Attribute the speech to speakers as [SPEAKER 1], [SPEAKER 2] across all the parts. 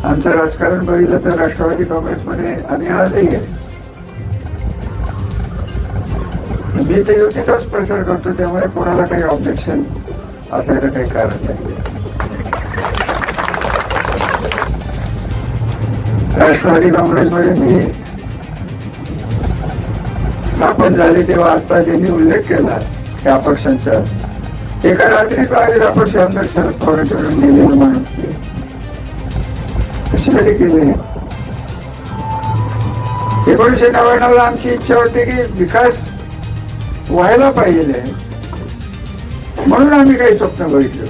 [SPEAKER 1] आमचं राजकारण बघितलं तर राष्ट्रवादी काँग्रेसमध्ये आम्ही आजही आहे. मी तर युतीचाच प्रचार करतो, त्यामुळे कोणाला काही ऑब्जेक्शन असायचं काही कारण नाही. राष्ट्रवादी काँग्रेसमध्ये मी स्थापन झाले तेव्हा आता ज्यांनी उल्लेख केला त्या पक्षांचा, एका रात्री काळी अपक्ष आमदार शरद पवारांच्याकडून गेलेलं माणूस कशासाठी केले? 1999 आमची इच्छा होती की विकास व्हायला पाहिजे, म्हणून आम्ही काही स्वप्न बघितले.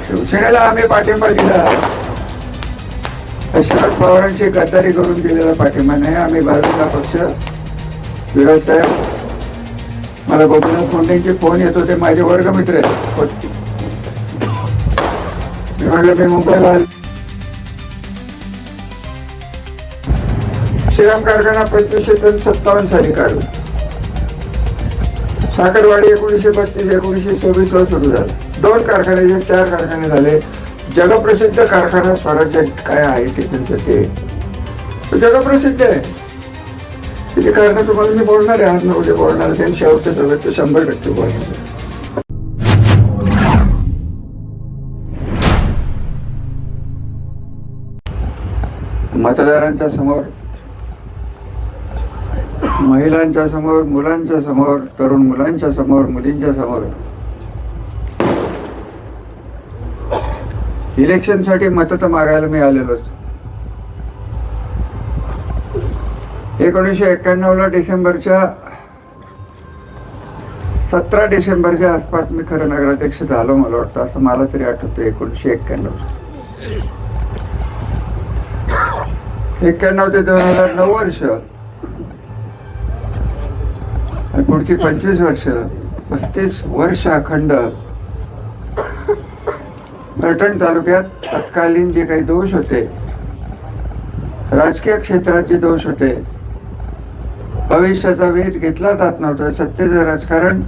[SPEAKER 1] शिवसेनेला आम्ही पाठिंबा दिला, शरद पवारांची गद्दारी करून दिलेला पाठिंबा नाही. आम्ही बाजूला पक्ष विराज साहेब, मला गोपीनाथ मुंडेंचे फोन येत होते, माझे वर्गमित्र होते. मी म्हटलं मी मुंबईला श्रीराम कारखाना 2557 साली काढला. साखरवाडी 1932-1926 ला सुरू झाला. 2 कारखान्याचे 4 कारखाने झाले. जगप्रसिद्ध कारखाना स्वराज्य काय आहे ते त्यांचं ते जगप्रसिद्ध आहे. त्याची कारण तुम्हाला मी बोलणार आहे, आज न उद्या बोलणार. त्यांनी शेवटचं सगळं ते 100% बोलणार. मतदारांच्या समोर, महिलांच्या समोर, मुलांच्या समोर, तरुण मुलांच्या समोर, मुलींच्या समोर इलेक्शनसाठी मत तर मागायला मी आलेलोच. 1991 डिसेंबरच्या 17 डिसेंबरच्या आसपास मी खरं नगराध्यक्ष झालो, मला वाटतं, असं मला तरी आठवतं. 1991 ते 2009 वर्ष आणि पुढची 25 वर्ष, 35 वर्ष अखंड पैठण तालुक्यात तत्कालीन जे काही दोष होते, राजकीय क्षेत्राचे दोष होते, भविष्याचा वेध घेतला जात नव्हता, सत्तेचं राजकारण,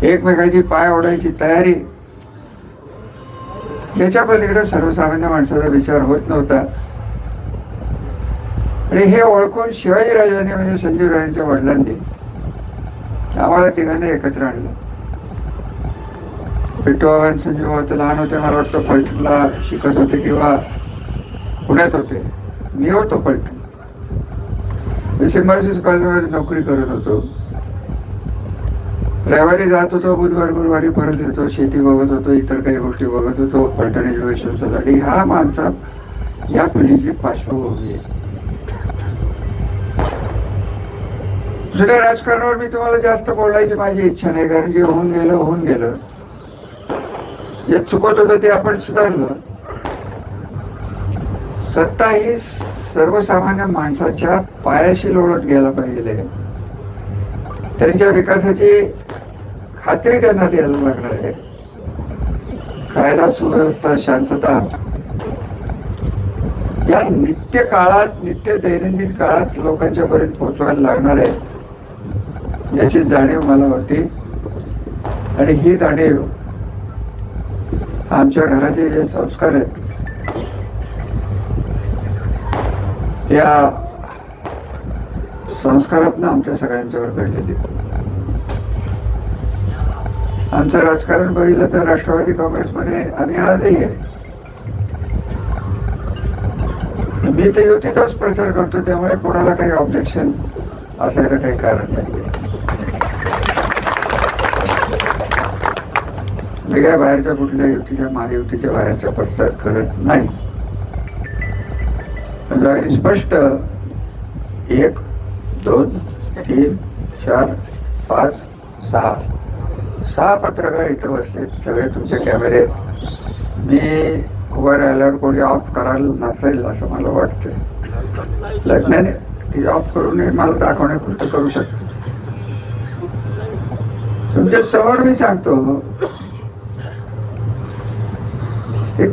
[SPEAKER 1] एकमेकाची पाय ओढायची तयारी, याच्या पलीकडे सर्वसामान्य माणसाचा विचार होत नव्हता. आणि हे ओळखून शिवाजीराजांनी म्हणजे संजीवराजांच्या वडिलांनी आम्हाला तिघांना एकत्र आणलं. पिट्टूबाबा आणि संजीवबाबा तर लहान होते, मला वाटतं पलटणला शिकत होते किंवा पुण्यात होते. मी होतो पलटण, मी सिम्बायसिस कॉलनीमध्ये नोकरी करत होतो. रविवारी जात होतो, गुरुवारी परत येतो, शेती बघत होतो, इतर काही गोष्टी बघत होतो पलटण एज्युकेशन सोसायटी. हा माणसा या पिढीची पार्श्वभूमी आहे. दुसऱ्या राजकारणावर मी तुम्हाला जास्त बोलायची माझी इच्छा नाही, कारण जे होऊन गेलं. जे चुकत होतं ते आपण सुधारलं. सत्ता ही सर्वसामान्य माणसाच्या पायाशी लोळत गेला पाहिजे. त्यांच्या विकासाची खात्री त्यांना द्यायला लागणार आहे. कायदा सुव्यवस्था, शांतता या नित्य काळात, नित्य दैनंदिन काळात लोकांच्या पर्यंत पोहोचवायला लागणार आहे, याची जाणीव मला होती. आणि ही जाणीव आमच्या घराचे जे संस्कार आहेत या संस्कारातनं आमच्या सगळ्यांच्यावर घडलेली. आमचं राजकारण बघितलं तर राष्ट्रवादी काँग्रेसमध्ये आम्ही आजही आहे. मी तर युतीचाच प्रचार करतो, त्यामुळे कोणाला काही ऑब्जेक्शन असायचं काही कारण नाही. मी काय बाहेरच्या कुठल्या युतीच्या, महायुतीच्या बाहेरचा प्रचार करत नाही. म्हणजे स्पष्ट 1, 2, 3, 4, 5, 6 पत्रकार इथं बसले, सगळे तुमचे कॅमेरे. मी उभं राहिल्यावर कोणी ऑफ करायला नसेल असं मला वाटतं. लग्नाने ती ऑफ करून मला दाखवण्यापुरतं करू शकतो. तुमच्या समोर मी सांगतो,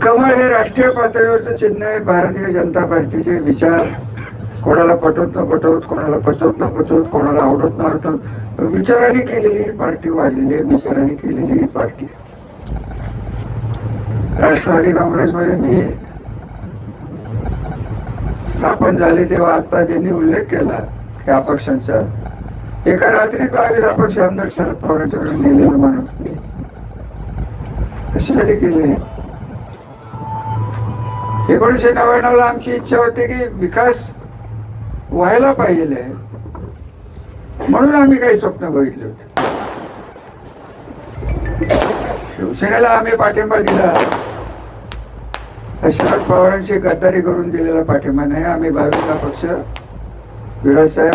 [SPEAKER 1] कमळ हे राष्ट्रीय पातळीवरचं चिन्ह आहे. भारतीय जनता पार्टीचे विचार कोणाला पटवत न पटवत, कोणाला पचवत न पचवत, कोणाला आवडत न आवडत, विचाराने केलेली ही पार्टी वाढलेली आहे, विचाराने केलेली ही पार्टी. राष्ट्रवादी काँग्रेसमध्ये मी स्थापन झाले तेव्हा आता ज्यांनी उल्लेख केला की अपक्षांचा, एका रात्री 22 अपक्ष आमदार शरद पवारांच्याकडे नेलेला माणूस मी. कशासाठी केले? 1999 आमची इच्छा होती की विकास व्हायला पाहिजे, म्हणून आम्ही काही स्वप्न बघितले होते. शिवसेनेला आम्ही पाठिंबा दिला, शरद पवारांची गद्दारी करून दिलेला पाठिंबा नाही. आम्ही 22 पक्ष, विराज साहेब,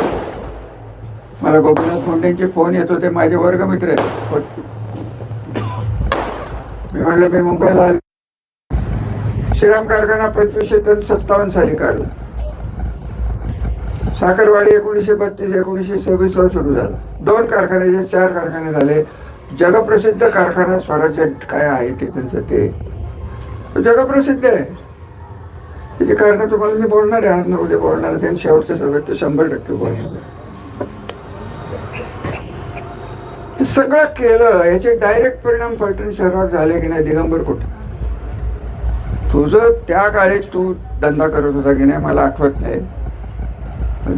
[SPEAKER 1] मला गोपीनाथ मुंडेंचे फोन येत होते, माझे वर्गमित्र होते. मी म्हटलं मी मुंबईला आले, श्रीराम कारखाना 2500 टन 57 साली काढला. साखरवाडी 1932 1926 ला सुरू झाला. 2 कारखान्याचे 4 कारखाने झाले. जगप्रसिद्ध कारखाना स्वराज्य काय आहे ते त्यांचं, ते जगप्रसिद्ध आहे. त्याची कारण तुम्हाला मी बोलणार आहे, आज ना उद्या बोलणार आहे. शेवटचं सगळं ते 100% बोलणार. सगळं केलं, याचे डायरेक्ट परिणाम फलटण शहरावर झाले की नाही? दिगंबर कुठे तुझं त्या काळी तू धंदा करत होता की नाही मला आठवत नाही.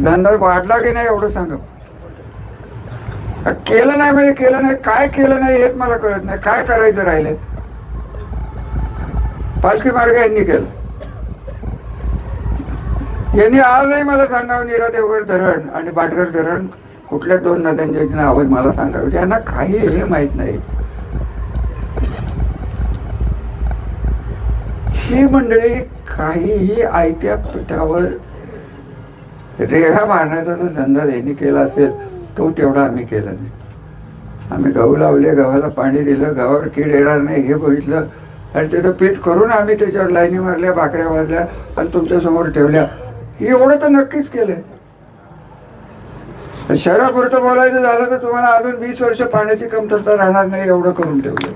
[SPEAKER 1] धंदा वाढला की नाही एवढं सांग. केलं नाही म्हणजे केलं नाही, काय केलं नाही हेच मला कळत नाही. काय करायचं राहिले? पालखी मार्ग यांनी केलं. यांनी आजही मला सांगावं नीरा देवघर धरण आणि बाटघर धरण कुठल्या 2 नद्यांच्या नावं मला सांगावं. त्यांना काही हे माहित नाही. ही मंडळी काहीही आयत्या पिठावर रेघा मारण्याचा जो धंदा यांनी केला असेल तो तेवढा आम्ही केला नाही. आम्ही गहू लावले, गव्हाला पाणी दिलं, गव्हावर कीड येणार नाही हे बघितलं आणि त्याचं पीठ करून आम्ही त्याच्यावर लाईनी मारल्या, भाकऱ्या वाजल्या आणि तुमच्यासमोर ठेवल्या. एवढं तर नक्कीच केलंय. शहरापुरतं बोलायचं झालं तर तुम्हाला अजून 20 वर्ष पाण्याची कमतरता राहणार नाही एवढं करून ठेवलं.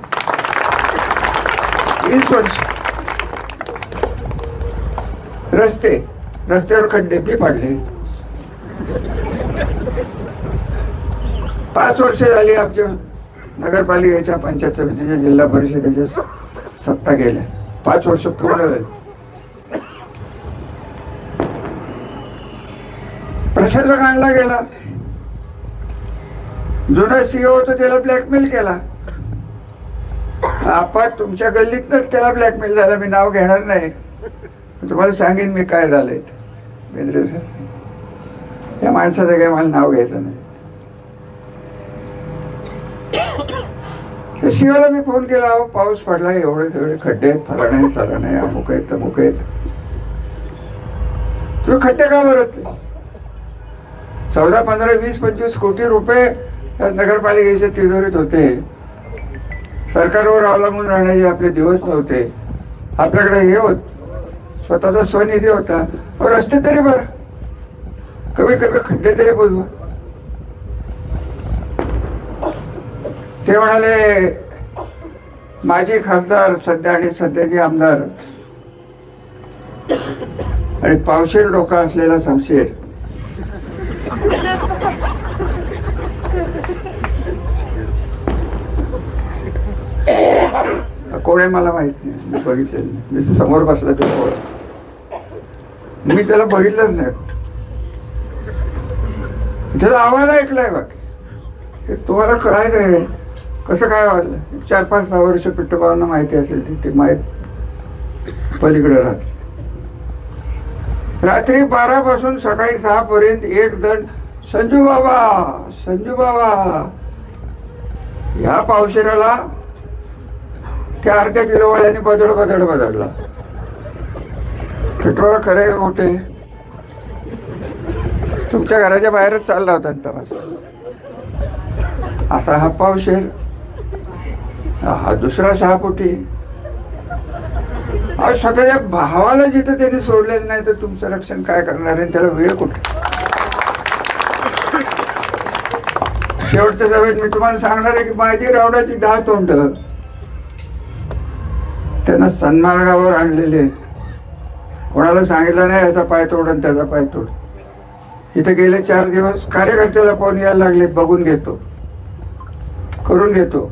[SPEAKER 1] 20 वर्ष. रस्त्यावर खड्डे बी पाडले. 5 वर्ष झाली आमच्या नगरपालिकेच्या, पंचायत समितीच्या, जिल्हा परिषदेच्या सत्ता गेल्या. 5 वर्ष पूर्ण झाली. प्रसंग आणला गेला. जुना सीओ होता त्याला ब्लॅकमेल केला. आपण तुमच्या गल्लीतनच त्याला ब्लॅकमेल झाला. मी नाव घेणार नाही, तुम्हाला सांगेन मी काय झालंय. बेंद्रे सर, या माणसाचं काही मला नाव घ्यायचं नाही. सीओला मी फोन केला, अहो पाऊस पडला, एवढे सगळे खड्डे आहेत, फला नाही, चला नाही, अमुक आहेत, तमुक आहेत, तुम्ही खड्डे का भरत? 14, 15, 20, 25 कोटी रुपये नगरपालिकेच्या तिजोरीत होते. सरकारवर अवलंबून राहण्याचे आपले दिवस नव्हते. आपल्याकडे हे होत, स्वतःचा स्वनिधी होता. रस्ते तरी बरं, कमी कमी खड्डे तरी बुजवा. ते म्हणाले माजी खासदार सध्या आणि सध्याचे आमदार आणि पावशेर डोका असलेला शमशेर कोण आहे मला माहित नाही, मी बघितलेलं नाही. मी समोर बसला ते कोण, मी त्याला बघितलंच नाही. त्याचा आवाज ऐकलाय बघ. तुम्हाला करायचं आहे कसं काय वाजलं? 4-5-6 वर्ष पिट्टूबाबांना माहिती असेल, ते माहीत पलीकडे राहत. रात्री 12 पासून सकाळी 6 पर्यंत एक जण संजू बाबा ह्या पावशेराला त्या अर्ध्या किलोवाल्याने बदडला. पेट्रोल खरे मोठे तुमच्या घराच्या बाहेरच चालला होता तमाशा. असा हा पावशेर, हा दुसरा 6 फुटी. स्वतःच्या भावाला जिथं त्यांनी सोडलेलं नाही तर तुमचं रक्षण काय करणार आहे? त्याला वेळ कुठे? शेवटच्या सभेत मी तुम्हाला सांगणार आहे की माझी रावडाची 10 तोंड त्यांना सन्मार्गावर आणलेले. कोणाला सांगितलं नाही याचा पाय तोड आणि त्याचा पाय तोड. इथे गेले 4 दिवस कार्यकर्त्याला फोन यायला लागले, बघून घेतो, करून घेतो.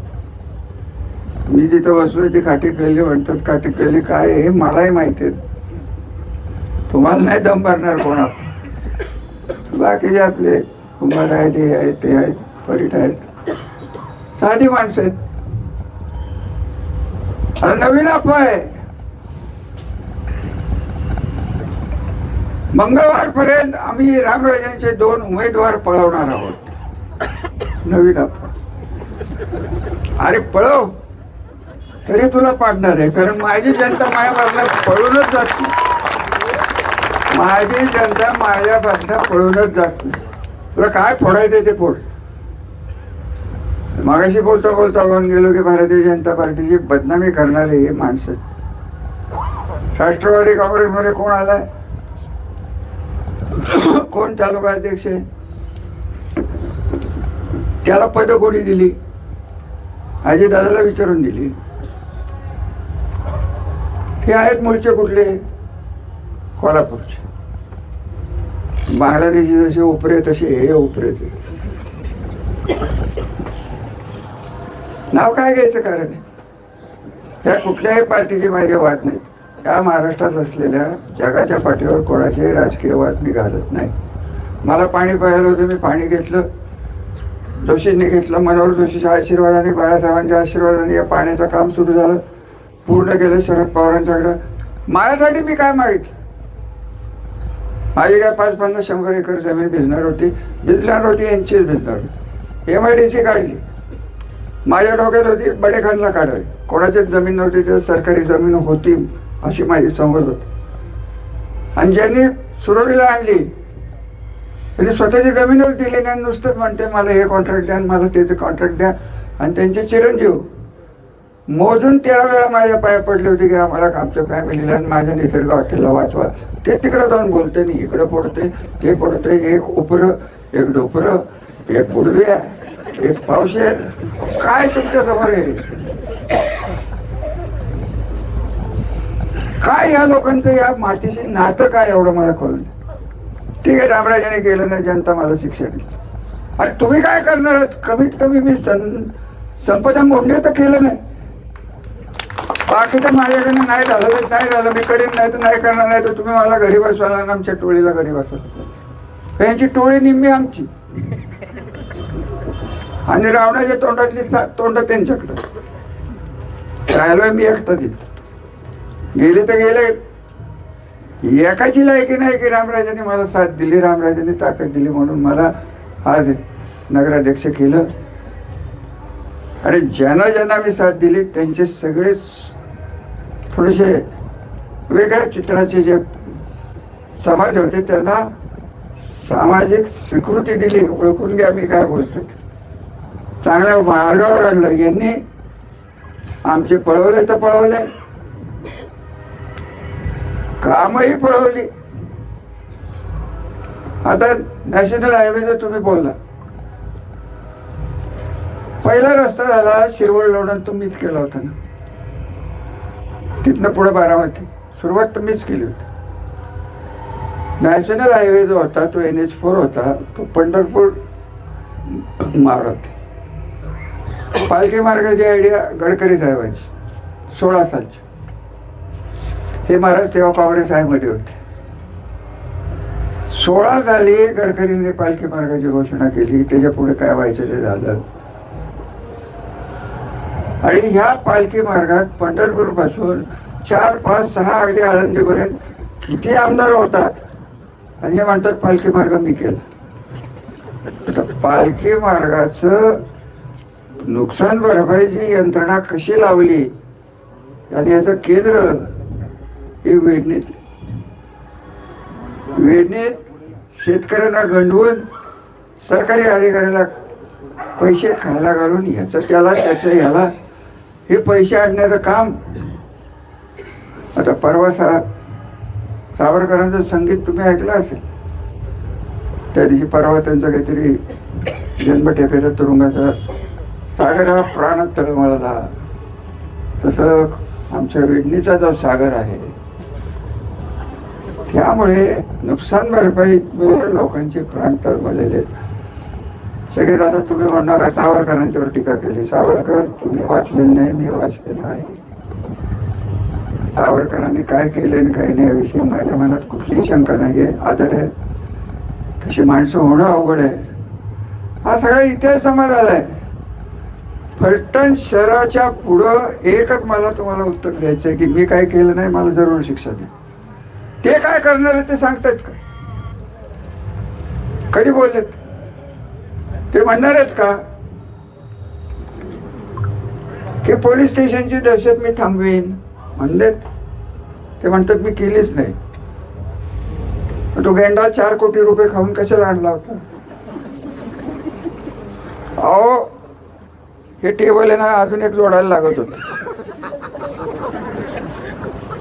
[SPEAKER 1] मी जिथं बसलोय ती काठी केली म्हणतात. काठी केली काय हे मलाही माहिती आहे. तुम्हाला नाही दम भरणार कोणा. बाकीचे आपले कुंभार आहेत, हे आहेत, ते आहेत, परीट आहेत, साधी माणसं आहेत. आता नवीन अफवा आहे, मंगळवारपर्यंत आम्ही रामराजांचे 2 उमेदवार पळवणार आहोत. नवीन अफवा. अरे पळव तरी तुला पाडणार आहे, कारण माझी जनता माझ्यापासून पळूनच जात नाही. माझी जनता माझ्यापासून पळूनच जात नाही. तुला काय फोडायचं ते फोड. मागाशी बोलता बोलता म्हणून गेलो की भारतीय जनता पार्टीची बदनामी करणारे हे माणसं. राष्ट्रवादी काँग्रेसमध्ये कोण आलाय, कोण तालुका अध्यक्ष आहे, त्याला पद कोणी दिली, अजितदादाला विचारून दिली. हे आहेत मूळचे कुठले, कोल्हापूरचे. बांगलादेशी जसे उपरे तसे हे उपरेचे. नाव काय घ्यायचं कारण आहे. त्या कुठल्याही पार्टीचे माझे वाद नाहीत. या महाराष्ट्रात असलेल्या जगाच्या पाठीवर कोणाचे राजकीय वाद मी घालत नाही. मला पाणी प्यायला होतं, मी पाणी घेतलं, जोशींनी घेतलं. मनोहर जोशीच्या आशीर्वादाने, बाळासाहेबांच्या आशीर्वादाने या पाण्याचं काम सुरू झालं, पूर्ण केलं. शरद पवारांच्याकडं माझ्यासाठी मी काय मागितलं. माझी काय 5-50 100 एकर जमीन भिजणार होती, यांचीच भिजणार होती. MIDC काढली. माझ्या डोक्यात होती बडेखानला काढावी. कोणाचीच जमीन नव्हती, तर सरकारी जमीन होती अशी माझी समज होती. आणि ज्यांनी सुरवडीला आणली त्यांनी स्वतःची जमीनच दिली नाही, नुसतंच म्हणते मला हे कॉन्ट्रॅक्ट द्या, मला ते कॉन्ट्रॅक्ट द्या. आणि त्यांचे चिरंजीव मोजून 13 वेळा माझ्या पाया पडले होते की आम्हाला आमच्या फॅमिलीला आणि माझ्या निसर्ग हॉटेलला वाचवा. ते तिकडं जाऊन बोलते नाही, इकडं पडते, ते पडते. एक उपरं, एक डोपरं, एक बुडव्या, एक पावशेर. काय तुमच्या समोर आहे. काय या लोकांचं या मातीशी नातं काय एवढं मला कळून. ठीक आहे, रामराजाने केलं नाही, जनता मला शिक्षा दिली. आणि तुम्ही काय करणार आहात. कमीत कमी मी संपदा मोडणे तर केलं नाही. बाकीचं माझ्याकडनं नाही झालं तर नाही झालं, मी करीन, नाही तर नाही करणार. नाही तर तुम्ही मला घरी बसवायला आणि आमच्या टोळीला घरी बसवा. यांची टोळी निम्मी आमची आणि रावणाच्या तोंडातली तोंड त्यांच्याकडं. राहिलोय मी एकटा तिथं. गेले तर गेले. एकाची लायकी नाही की रामराजाने मला साथ दिली, रामराजाने ताकद दिली म्हणून मला आज नगराध्यक्ष केलं. आणि ज्यांना ज्यांना मी साथ दिली त्यांचे सगळे थोडेसे वेगळ्या चित्राचे जे समाज होते त्यांना सामाजिक स्वीकृती दिली. ओळखून घ्या मी काय बोलतो. चांगल्या मार्गावर आणलं. यांनी आमचे पळवले तर पळवले, कामही पळवली. आता नॅशनल हायवेचा तुम्ही बोलला, पहिला रस्ता झाला शिरवळ लोणंद तो मीच केला होता ना. तिथनं पुढे बारामती सुरुवात तर मीच केली होती. नॅशनल हायवे जो होता तो NH4 होता, तो पंढरपूर मार्ग होता. पालखी मार्गाची आयडिया गडकरी साहेबांची 16 सालची. हे महाराज तेव्हा काँग्रेस मध्ये होते. 16 साली गडकरीने पालखी मार्गाची घोषणा केली. त्याच्या पुढे काय व्हायचं ते झालं. आणि ह्या पालखी मार्गात पंढरपूर पासून 4, 5, 6 अगदी आळंदीपर्यंत किती आमदार होतात आणि हे म्हणतात पालखी मार्ग मी केला. पालखी मार्गाचं नुकसान भरपाईची यंत्रणा कशी लावली आणि याचं केंद्र हे वेडणीत शेतकऱ्यांना गंडवून सरकारी अधिकाऱ्याला पैसे खायला घालून याचं त्याला त्याचं याला हे पैसे आणण्याचं काम. आता परवा सावरकरांचं संगीत तुम्ही ऐकलं असेल. त्या दिवशी परवा त्यांचा काहीतरी जन्मठेपेचा तुरुंगाचा सागर हा प्राणात तळमळला. तसं आमच्या वेडणीचा जो सागर आहे त्यामुळे नुकसान भरपाई लोकांचे प्राण तळमळलेले. सगळे आता तुम्ही म्हणणार का सावरकरांच्यावर टीका केली. सावरकर तुम्ही वाचलेलं नाही, मी वाचलेलं आहे. सावरकरांनी काय केले आणि काही नाही याविषयी माझ्या मनात कुठलीही शंका नाही आहे, आदर आहे. तशी माणसं होणं अवघड आहे. हा सगळा इतिहास समाज आलाय. फलटण शहराच्या पुढं एकच मला तुम्हाला उत्तर द्यायचं आहे की मी काय केलं नाही, मला जरूर शिक्षा दे. ते काय करणार आहे ते सांगतायत का? कधी बोललेत? ते म्हणणार आहेत का की पोलीस स्टेशनची दहशत मी थांबवीन? म्हणलेत? ते म्हणतात मी केलीच नाही. तो गेंडा 4 कोटी रुपये खाऊन कशाला आणला होता? अहो हे टेबल आहे ना, अजून एक जोडायला लागत होत.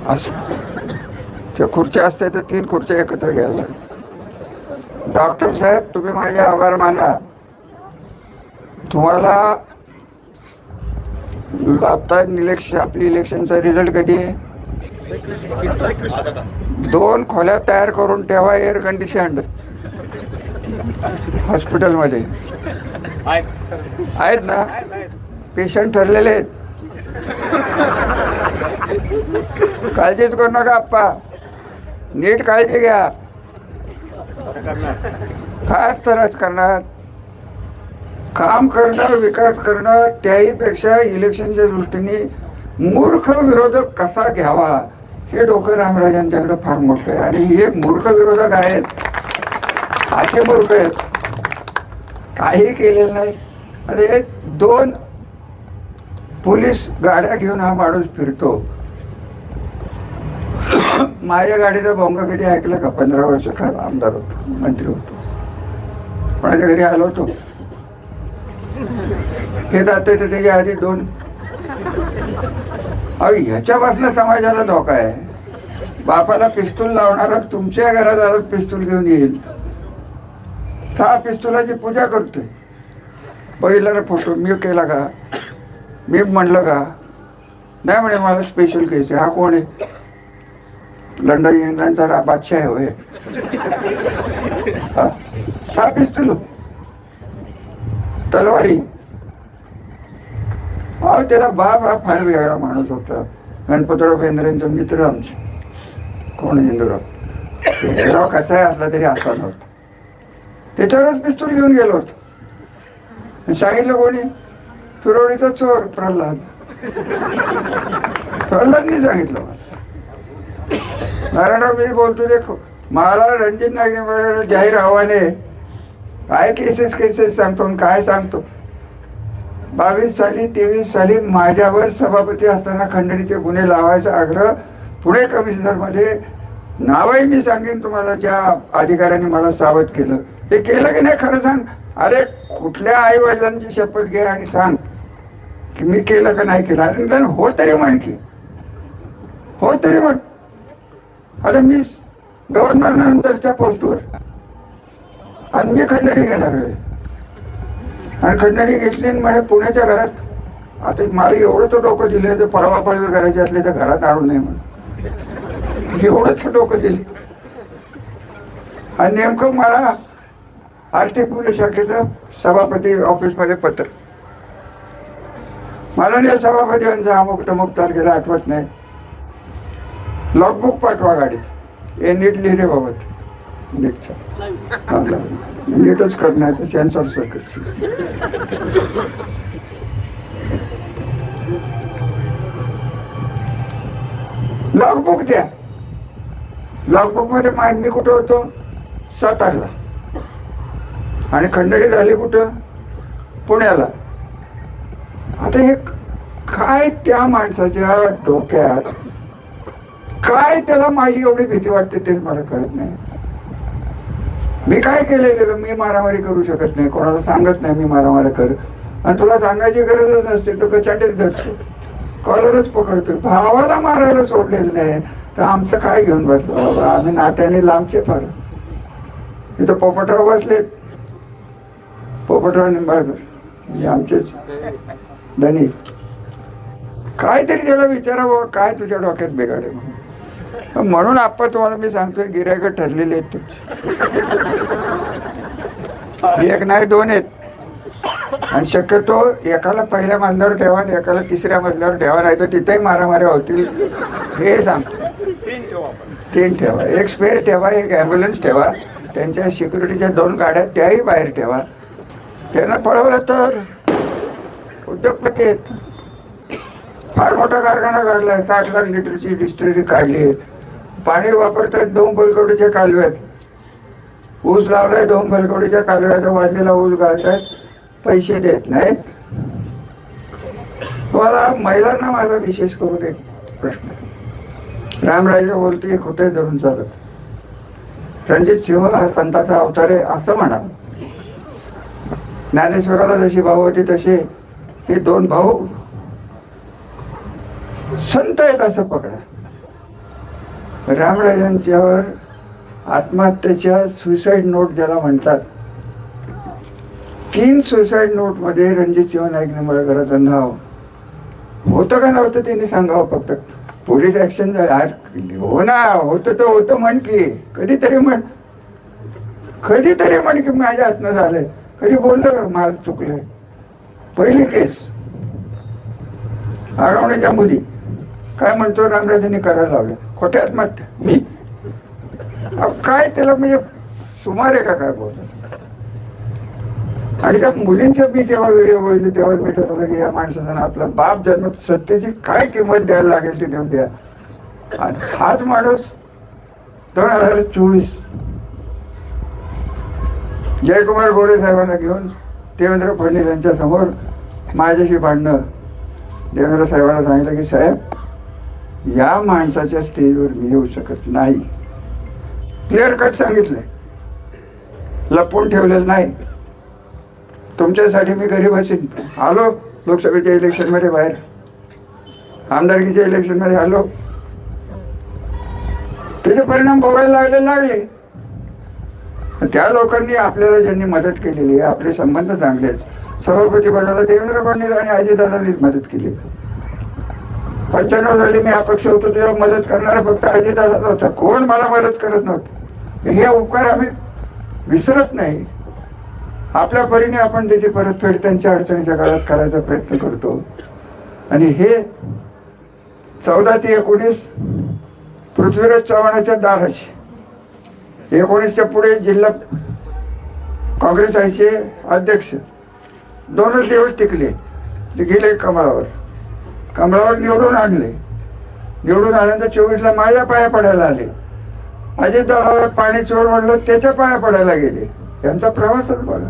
[SPEAKER 1] असं खुर्च्या असते तर 3 खुर्च्या एकत्र घ्यायला लागतात. डॉक्टर साहेब तुम्ही माझे आभार माना. तुम्हाला आता आपली इलेक्शनचा रिझल्ट कधी आहे? 2 खोल्या तयार करून ठेवा, एअर कंडिशन्ड हॉस्पिटलमध्ये आहेत ना. पेशंट ठरलेले आहेत. काळजीच करू नका आप्पा, नीट काळजी घ्या. काय असतं राजकारणात? काम करणं, विकास करणं, त्याही पेक्षा इलेक्शनच्या दृष्टीने मूर्ख विरोधक कसा घ्यावा हे डोकं रामराजांच्याकडे फार मोठं आहे. आणि हे मूर्ख विरोधक आहेत, असे मूर्ख आहेत, काही केलेलं नाही. अरे 2 पोलीस गाड्या घेऊन हा माणूस फिरतो. माझ्या गाडीचा भोंगा कधी ऐकलं का? 15 वर्ष खरं आमदार होतो, मंत्री होतो, कोणाच्या घरी आलो होतो. हे जाते तर त्याच्या आधी 2. ह्याच्यापासून समाजाला धोका आहे. बापाला पिस्तूल लावणारा तुमच्या घरात आला पिस्तूल घेऊन येईल. 6 पिस्तुलाची पूजा करतोय. बघितला ना फोटो? मी केला का? मी म्हणलं का? नाही म्हणे मला स्पेशल केस आहे. हा कोण आहे? लंडन इंग्लंडचा बादशाह आहे होय? 6 पिस्तूल, तलवारी. त्याचा बाप हा फार वेगळा माणूस होता. गणपतराव बेंद्रेंचा मित्र आमचे. कोण? इंदुराव कसाही असला तरी असा नव्हता. त्याच्यावरच पिस्तूल घेऊन गेलो होतो. सांगितलं कोणी? तुरवडीचा चोर प्रल्हाद. प्रल्हादनी सांगितलं मला. नारायणराव मी बोलतो ते मला रणजित नाईक जाहीर आव्हाने काय केसेस सांगतो काय सांगतो. 22 साली 23 साली माझ्यावर सभापती असताना खंडणीचे गुन्हे लावायचा आग्रह पुणे कमिशनरमध्ये नावही मी सांगेन तुम्हाला. ज्या अधिकाऱ्यांनी मला सावध केलं ते केलं की नाही खरं सांग. अरे कुठल्या आई वडिलांची शपथ घे आणि सांग की मी केलं का नाही केलं. अरे हो तरी म्हण की, हो तरी म्हण. अरे मी गव्हर्नर नंतरच्या पोस्टवर आणि मी खंडणी घेणार आहे. आणि खंडणी घेतली म्हणे पुण्याच्या घरात. आता मला एवढं तर डोकं दिलं तर परवा पळवी करायची असली तर घरात आणून नाही म्हणून एवढंच डोकं दिलं. आणि नेमकं मला आर्थिक गुन्हे शाखेचं सभापती ऑफिसमध्ये पत्र. मला नाही सभापतींचा अमुक तमुक तारखेला आठवत नाही. लॉगबुक पाठवा गाडीत. हे नीट लिहिले बाबत. नीटचं नीटच करणार तर सेन्सॉर सर्किट. लॉगबुक द्या. लॉगबुक मध्ये मी कुठं होतो? सातारला. आणि खंडणी झाली कुठं? पुण्याला. आता हे काय त्या माणसाच्या डोक्यात काय त्याला माझी एवढी भीती वाटते तेच मला कळत नाही. मी काय केलंय? मी मारामारी करू शकत नाही, कोणाला सांगत नाही मी मारामारी कर. आणि तुला सांगायची गरजच नसते तो कचाटेच धरतो, कॉलरच पकडतो. भावाला मारायला सोडलेलं नाही तर आमचं काय घेऊन बसलो बाबा? आम्ही नात्याने लांबचे फार. इथं पोपटराव बसले, पोपटराव निंबाळकर म्हणजे आमचेच धनी. काहीतरी त्याला विचारा बाबा काय तुझ्या डोक्यात बिघाडे म्हणून. म्हणून आपण तुम्हाला मी सांगतोय गिऱ्हाईकं ठरलेले आहेत तुमचे. 1 नाही 2 आहेत. आणि शक्यतो एकाला पहिल्या मजल्यावर ठेवा आणि एकाला तिसऱ्या मजल्यावर ठेवा, नाही तर तिथेही मारामाऱ्या होतील हे सांगतो. 3 ठेवा, एक स्पेअर ठेवा, एक ॲम्ब्युलन्स ठेवा, त्यांच्या सिक्युरिटीच्या 2 गाड्या त्याही बाहेर ठेवा. त्यांना पळवलं तर उद्योगपती आहेत. फार मोठा कारखाना काढला, 60 लाख लिटरची डिस्टिलरी काढली. पाणी वापरतात 2 बैलगाडीच्या कालव्यात, ऊस लावलाय 2 बैलगाडीच्या कालव्यात, वाढलेला ऊस घालतायत, पैसे देत नाहीत. तुम्हाला महिलांना माझा विशेष करून एक प्रश्न, रामराजे बोलते खोटे धरून चालत. रणजित सिंह हा संताचा अवतार आहे असं म्हणा. ज्ञानेश्वराला जशी भाऊ होती तसे हे 2 भाऊ संत आहेत असं पकडा. रामराजांच्यावर आत्महत्येच्या सुसाईड नोट ज्याला म्हणतात, 3 सुसाईड नोट मध्ये रणजित सिंह नाईक निंबाळकरांचं नाव होतं का नव्हतं त्यांनी सांगावं. फक्त पोलीस ऍक्शन झाली हो ना, होतं तर होतं म्हण की, कधीतरी म्हण की माझ्या हातनं झालंय. कधी बोललं का मला चुकलंय. पहिली केस आरवण्याच्या मुली, काय म्हणतो रामराजांनी करायला लावलं, खोट्या आत्महत्या. मी काय त्याला म्हणजे सुमारे का काय बोलत. आणि त्या मुलींच्या मी जेव्हा व्हिडिओ बघितले तेव्हा मी ठरवलं की या माणसाचा आपला बाप जन्म सत्तेची काय किंमत द्यायला लागेल ती देऊन द्या. आणि हाच माणूस 2024 जयकुमार गोरे साहेबांना घेऊन देवेंद्र फडणवीस यांच्या समोर माझ्याशी भांडणं. देवेंद्र साहेबांना सांगितलं की साहेब या माणसाच्या स्टेजवर मी येऊ शकत नाही. क्लिअर कट सांगितलंय, लपवून ठेवलेलं नाही. तुमच्यासाठी मी घरी बसेन. आलो लोकसभेच्या इलेक्शनमध्ये बाहेर, आमदारकीच्या इलेक्शनमध्ये आलो, त्याचे परिणाम भोगायला लागले. त्या लोकांनी आपल्याला ज्यांनी मदत केलेली आहे, आपले संबंध चांगले आहेत. सभापती पदाला देवेंद्र फडणवीस आणि अजितदादांनीच मदत केली. 95 साली मी अपक्ष होतो तेव्हा मदत करणारा फक्त अजितदादाच होता, कोण मला मदत करत नव्हतं. हे उपकार आम्ही विसरत नाही. आपल्या परीने आपण त्याची परतफेड त्यांच्या अडचणीच्या काळात करायचा प्रयत्न करतो. आणि हे 14 ते 19 पृथ्वीराज चव्हाणाच्या दाराशी, 19च्या पुढे जिल्हा काँग्रेस आयचे अध्यक्ष 2च दिवस टिकले. ते गेले कमळावर निवडून आणले. निवडून आल्यानंतर 24ला माझ्या पाया पडायला आले. अजितदादाला पाणी चोर म्हणलं त्याच्या पाया पडायला गेले. यांचा प्रवासच बघा.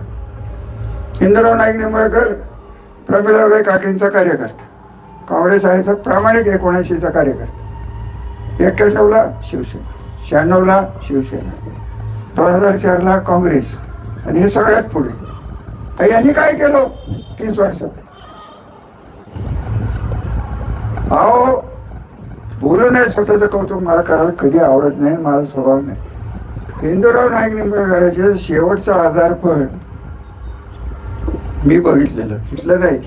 [SPEAKER 1] इंद्रराव नाईक निंबाळकर प्रमिलाबाई काकेंचा कार्यकर्ता, काँग्रेस आयचा प्रामाणिक 79चा कार्यकर्ता, 91ला शिवसेना, 96ला शिवसेना, 2004ला काँग्रेस, आणि हे सगळ्यात पुढे. यांनी काय केलं 30 वर्षात? अहो बोलू नाही, स्वतःचं कौतुक मला करायला कधी आवडत नाही, माझा स्वभाव नाही. इंदुराव नाईक निंबाळकरांचे शेवटचा आजारपण मी बघितलेलं, इथलं नाही,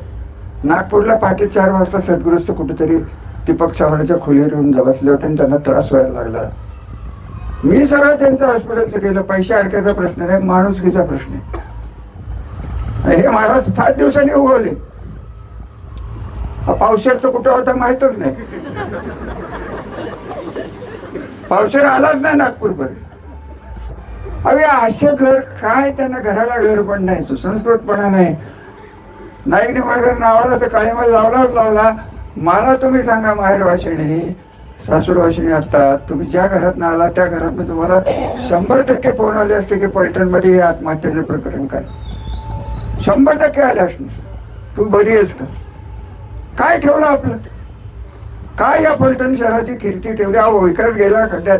[SPEAKER 1] नागपूरला पहाटे 4 वाजता सद्गृस्त कुठेतरी दीपक चव्हाणाच्या खोलीवर येऊन बसले होते आणि त्यांना त्रास व्हायला लागला. मी सगळं त्यांचं हॉस्पिटलचं केलं. पैसे अडकायचा प्रश्न नाही, माणुसकीचा प्रश्न आहे. हे महाराज 7 दिवसांनी उगवले. हा पावशेर तर कुठं होता माहीतच नाही. पावशेर आलाच नाही नागपूरपर्यंत. अरे असे घर काय, त्यांना घराला घर पण नाही, सुसंस्कृतपणा नाही. नाईक निंबाळकर नावाला तर काळीमाल लावला. मला तुम्ही सांगा, माहेर वाशिणी सासूर वाशिणी आता तुम्ही ज्या घरात आला त्या घरात मी तुम्हाला 100% फोन आले असते की पलटणमध्ये हे आत्महत्येचं प्रकरण काय, 100% आले असणार. तू बरी आहेस का, काय ठेवलं आपलं, काय या पलटण शहराची कीर्ती ठेवली. अहो विकास गेला खड्ड्यात.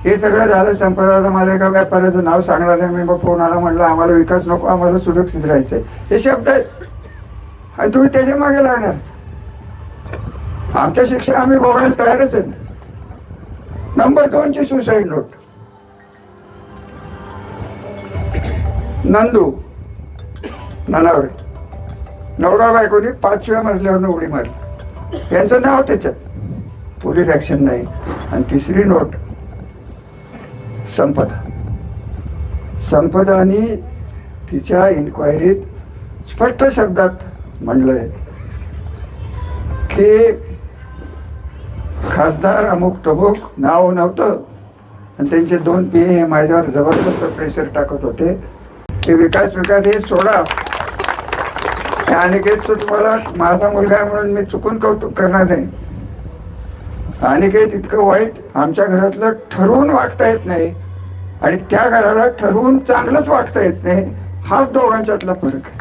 [SPEAKER 1] हे सगळं झालं. संपदा मला एका व्यापाऱ्याचं नाव सांगणार नाही मी, मग फोन आला, म्हणलं आम्हाला विकास नको, आम्हाला सुरक्षित राहायचं आहे. हे शब्द आहेत आणि तुम्ही त्याच्या मागे लागणार. आमच्या शिक्षा आम्ही भोगायला तयारच आहे. नंबर 2ची सुसाईड नोट. नंदू ननावरे, नवरा बायकोनी 5व्या मजल्यावरनं उडी मारली. यांचं नाव त्याच्यात, पोलीस ऍक्शन नाही. आणि 3री नोट संपदा आणि तिच्या इन्क्वायरीत स्पष्ट शब्दात म्हणलंय की खासदार अमुक तमुक नाव नव्हतं आणि त्यांचे 2 PA हे माझ्यावर जबरदस्त प्रेशर टाकत होते की विकास हे सोडा. अनिकेतचं तुम्हाला माझा मुलगा आहे म्हणून मी चुकून कौतुक करणार नाही. अनिकेत इतकं वाईट आमच्या घरातलं ठरवून वागता येत नाही आणि त्या घराला ठरवून चांगलंच वागता येत नाही. हाच दोघांच्यातला फरक आहे.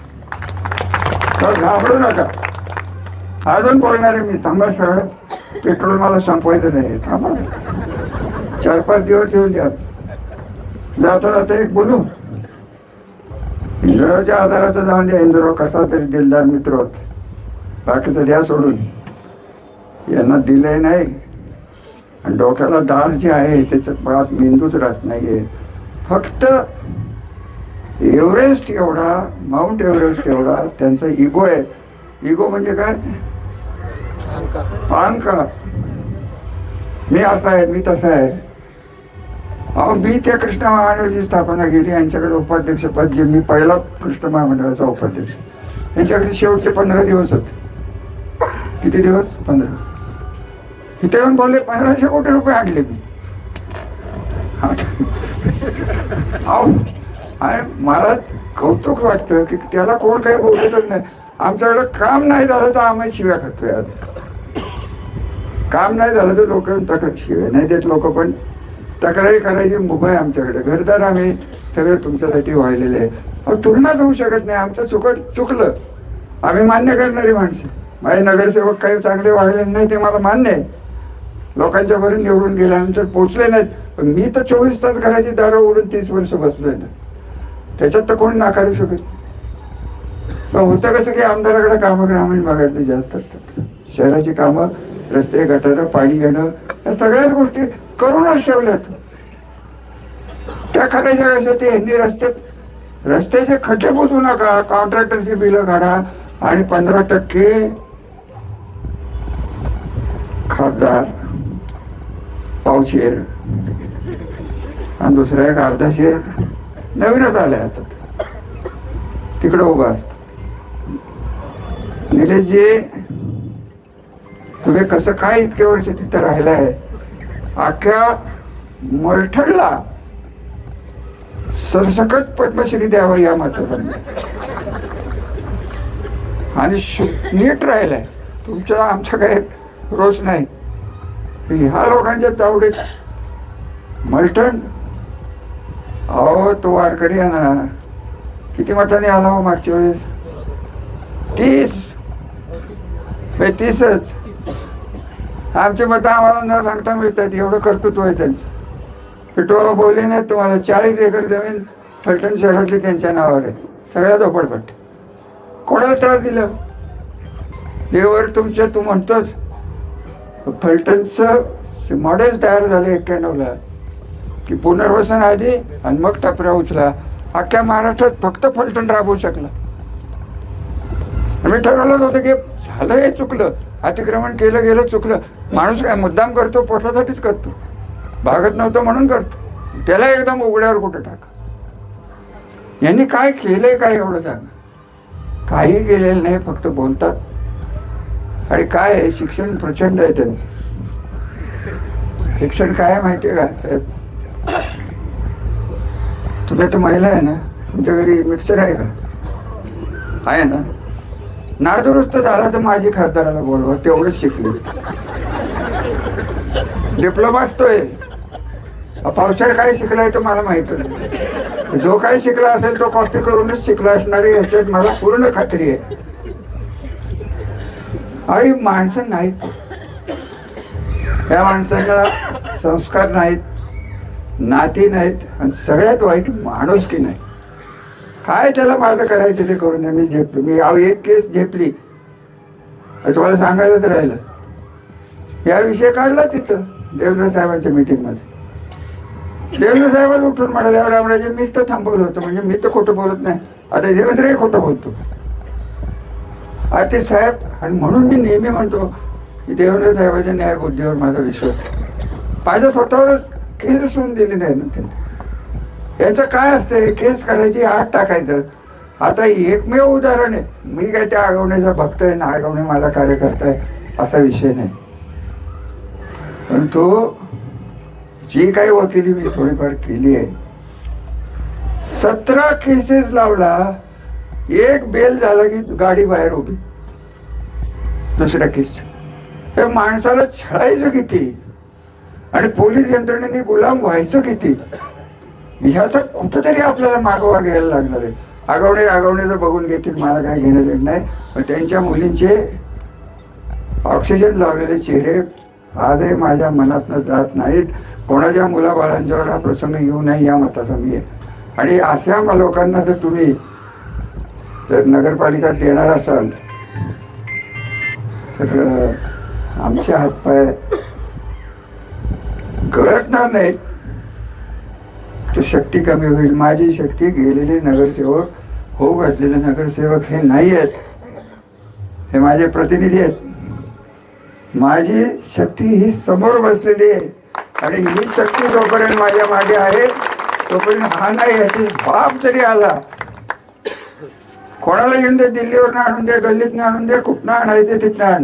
[SPEAKER 1] तर घाबरू नका. अजून बोलणार आहे मी. थांबा, सगळं पेट्रोल मला संपवायचं नाही. थांबा, 4-5 दिवस येऊन द्या. जाता जाता एक बोलू. इंद्ररावच्या आधाराचं जाऊन द्या. इंद्रराव कसा तरी दिलदार मित्र होत. बाकीचं द्या सोडून. यांना दिलंय नाही आणि डोक्याला दार जे आहे त्याच्यात मुळात मेंदूच राहत नाहीये. फक्त एव्हरेस्ट एवढा, माउंट एव्हरेस्ट एवढा त्यांचा इगो आहे. इगो म्हणजे काय? अहंकार. मी असा आहे, मी तसा आहे. अहो, मी त्या कृष्ण महामंडळाची स्थापना केली. यांच्याकडे उपाध्यक्षपद, जे मी पहिला कृष्ण महामंडळाचा उपाध्यक्ष, यांच्याकडे शेवटचे 15 दिवस होते. किती दिवस? 15. इथे येऊन बोलले 1500 कोटी रुपये आणले मी. आणि मला कौतुक वाटतं की त्याला कोण काही बोलतच नाही. आमच्याकडे काम नाही झालं तर आम्ही शिव्या खातोय. काम नाही झालं तर लोक तक्रार, शिव्या नाही देत लोक, पण तक्रारी करायची मुभा आहे आमच्याकडे. घरदार आम्ही सगळे तुमच्यासाठी वाहिलेले आहे. अहो, तुलनाच होऊ शकत नाही. आमचं चुकलं. आम्ही मान्य करणारी माणसं. माझे नगरसेवक काही चांगले वागले नाही ते मला मान्य आहे. लोकांच्यापर्यंत निवडून गेल्यानंतर पोचले नाहीत. पण मी तर 24 तास घराची दारं उघडून 30 वर्ष बसलोय ना. त्याच्यात तर कोणी नाकारू शकत. पण होतं कसं की आमदाराकडे कामं ग्रामीण भागातली जास्त असतात. शहराची कामं, रस्ते, गटारं, पाणी येणं, या सगळ्याच गोष्टी करूनच ठेवल्यात. त्या करायच्या कशा? ते यांनी रस्त्याचे खड्डे बुजवू नका, कॉन्ट्रॅक्टरची बिलं काढा आणि 15% खासदार पावशेर आणि दुसरा एक अर्धा शेर नवीनच आलाय आता तिकडं उभा असतो. निलेशजी, तुम्ही कसं काय इतके वर्ष तिथं राहिलाय? अख्ख्या मलठडला सरसकट पद्मश्री द्यावं या मतदारांनी. आणि नीट राहिलाय. तुमच्या आमचा काही रोष नाही. ह्या लोकांच्या तावडीत मलठण. अहो, तो वारकरी आहे ना, किती मताने आला हो मागच्या वेळेस? 30च. आमची मतं आम्हाला न सांगता मिळतात. एवढं कर्तृत्व आहे त्यांचं. पिटोबा बोलले नाही तुम्हाला. 40 एकर जमीन फलटण शहरातली त्यांच्या नावावर आहे. सगळ्या झोपडपट्टी. कोणाला त्रास दिला? देवर तुमच्या. तू म्हणतोच फलटणचं मॉडेल तयार झालं 91ला की पुनर्वसन आधी आणि मग टपऱ्या उचला. अख्ख्या महाराष्ट्रात फक्त फलटण राबवू शकला. आम्ही ठरवलंच होतं की झालं हे चुकलं, अतिक्रमण केलं गेलं चुकलं. माणूस काय मुद्दाम करतो? पोटासाठीच करतो. भागत नव्हतं म्हणून करतो. त्याला एकदम उघड्यावर कुठं टाका. यांनी काय केलंय काय एवढं सांगा? काही केलेलं नाही, फक्त बोलतात. आणि काय आहे, शिक्षण प्रचंड आहे त्यांचं. शिक्षण काय आहे माहिती आहे का साहेब? तुम्ही तर महिला आहे ना, तुमच्या घरी मिक्सर आहे का? आहे ना. नादुरुस्त झाला तर माझी खासदाराला बोलवा. तेवढंच शिकली. डिप्लोमा असतोय. पावसाळ्यात काय शिकलाय तर मला माहितच नाही. जो काय शिकला असेल तो कॉपी करूनच शिकला असणार आहे याच्यात मला पूर्ण खात्री आहे. आणि माणसं नाहीत. या माणसाला संस्कार नाहीत, नाती नाहीत आणि सगळ्यात वाईट माणुसकी नाही. काय त्याला माझं करायचं ते करून द्या. मी झेपलो. मी एक केस झेपली. तुम्हाला सांगायलाच राहिलं. या विषय काढला तिथं देवेंद्र साहेबांच्या मीटिंगमध्ये. देवेंद्र साहेबांना उठून म्हणाले रामराजे मीच तर थांबवलं होतं. म्हणजे मी तर खोटं बोलत नाही. आता देवेंद्रही खोटं बोलतो. ते साहेब. आणि म्हणून मी नेहमी म्हणतो की देवेंद्र साहेबांच्या न्यायबुद्धीवर माझा विश्वास. माझ्या स्वतःवरच केस सोडून दिली नाही ना त्यांनी. यांचं काय असतंय? केस करायची, आत टाकायचं. आता एकमेव उदाहरण आहे, मी काय त्या आगवण्याचा भक्त आहे ना आगवणे माझा कार्यकर्ता आहे असा विषय नाही, परंतु जी काही वकिली मी थोडीफार केली आहे, 17 केसेस लावला, एक बेल झाला की गाडी बाहेर उभी दुसऱ्या केस. हे माणसाला छळायचं किती आणि पोलीस यंत्रणेने गुलाम व्हायचं किती, ह्याचा कुठंतरी आपल्याला मागोवा घ्यायला लागणार आहे. आगवण्याचं बघून घेतील, मला काय घेणं देणं नाही, पण त्यांच्या मुलींचे ऑक्सिजन लावलेले चेहरे आजही माझ्या मनातनं जात नाहीत. कोणाच्या मुलाबाळांच्यावर हा प्रसंग येऊ नये या मताचा मी आहे. आणि अशा लोकांना जर तुम्ही जर नगरपालिका देणार असाल तर आमचे हातपाय गळटणार नाहीत, तर शक्ती कमी होईल. माझी शक्ती गेलेले नगरसेवक होऊ घातलेले नगरसेवक हे नाही आहेत, हे माझे प्रतिनिधी आहेत. माझी शक्ती ही समोर बसलेली आहे आणि ही शक्ती जोपर्यंत माझ्या मागे आहे तोपर्यंत हा नाही, याची बाप जरी आला, कोणाला येऊन दे, दिल्लीवरनं आणून दे, गल्लीतनं आणून दे, कुठनं आणायचे तिथनं आण,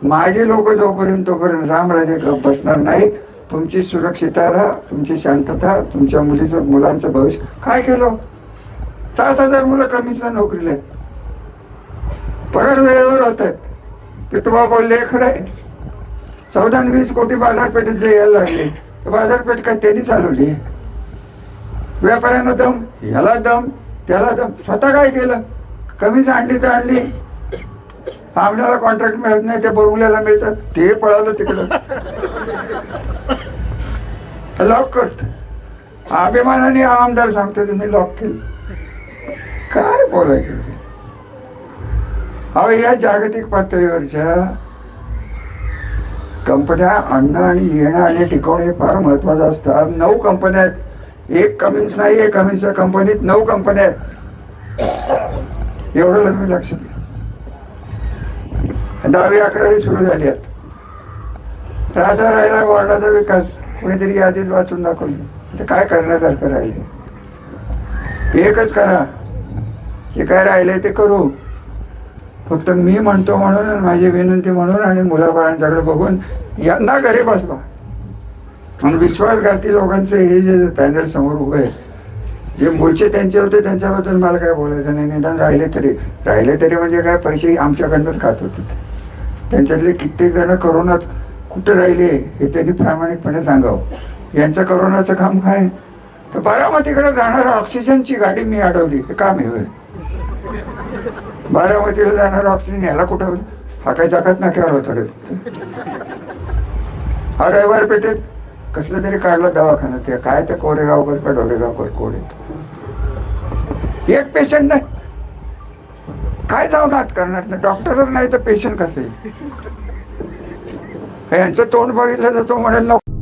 [SPEAKER 1] माझे लोक जोपर्यंत तोपर्यंत रामराजे गप बसणार नाही. तुमची सुरक्षितता, तुमची शांतता, तुमच्या मुलांचं भविष्य काय केलं. 7,000 मुलं कमीच नोकरीला आहेत, पगार वेळेवर होत आहेत. पिटुबा बोलले खरं आहे, 14 आणि 20 कोटी बाजारपेठेत जे यायला लागले, तर बाजारपेठ काय त्यांनी चालवली. व्यापाऱ्यांना दम, ह्याला दम, त्याला दम. स्वतः काय केलं, कमीच आणली तर आणली. आमच्याला कॉन्ट्रॅक्ट मिळत नाही, ते बोरवल्याला मिळतात, ते पळालं तिकडं. लॉक कट, अभिमानाने आमदार सांगतो की मी लॉक केलं. काय बोलायचं. अहो, या जागतिक पातळीवरच्या कंपन्या आणणं आणि येणं आणि टिकवणं हे फार महत्वाचं असतात. 9 कंपन्या आहेत, एक कमिन्स नाही, एक कमिन्सच्या कंपनीत 9 कंपन्या आहेत. एवढं मी लक्ष द्या. 10वी 11वी सुरू झाली आहेत. राजा राहिला वॉर्डाचा विकास, कोणीतरी यादीत वाचून दाखवली. काय करण्यासारखं राहिले, एकच करा, जे काय राहिले ते करू. फक्त मी म्हणतो म्हणून, माझी विनंती म्हणून आणि मुलाबाळांच्याकडे बघून यांना घरी बसवा. म्हणून विश्वासघाती लोकांचे हे जे पॅनल समोर उभे आहे, जे मूळचे त्यांचे होते त्यांच्याबद्दल मला काय बोलायचं नाही. निदान राहिले तरी म्हणजे काय, पैसे आमच्याकडनंच खात होते. त्यांच्यातले कित्येक जण करोनात कुठे राहिले हे त्यांनी प्रामाणिकपणे सांगावं. यांचं करोनाचं काम काय, तर बारामतीकडे जाणारा ऑक्सिजनची गाडी मी अडवली, हे काम आहे. बारामतीला जाणारा ऑक्सिजन याला कुठं, हा काय जगात नाक्यावर होता रे. हा रविवार पेठेत कसलं तरी काढला दवाखाना, ते काय ते कोरेगावकर का डोरेगावकर कोण येत, एक पेशंट नाही, काय जाऊन आत करणार नाही. डॉक्टरच नाही तर पेशंट कसं येईल. यांचं तोंड बघितलं तर तो म्हणेल नको.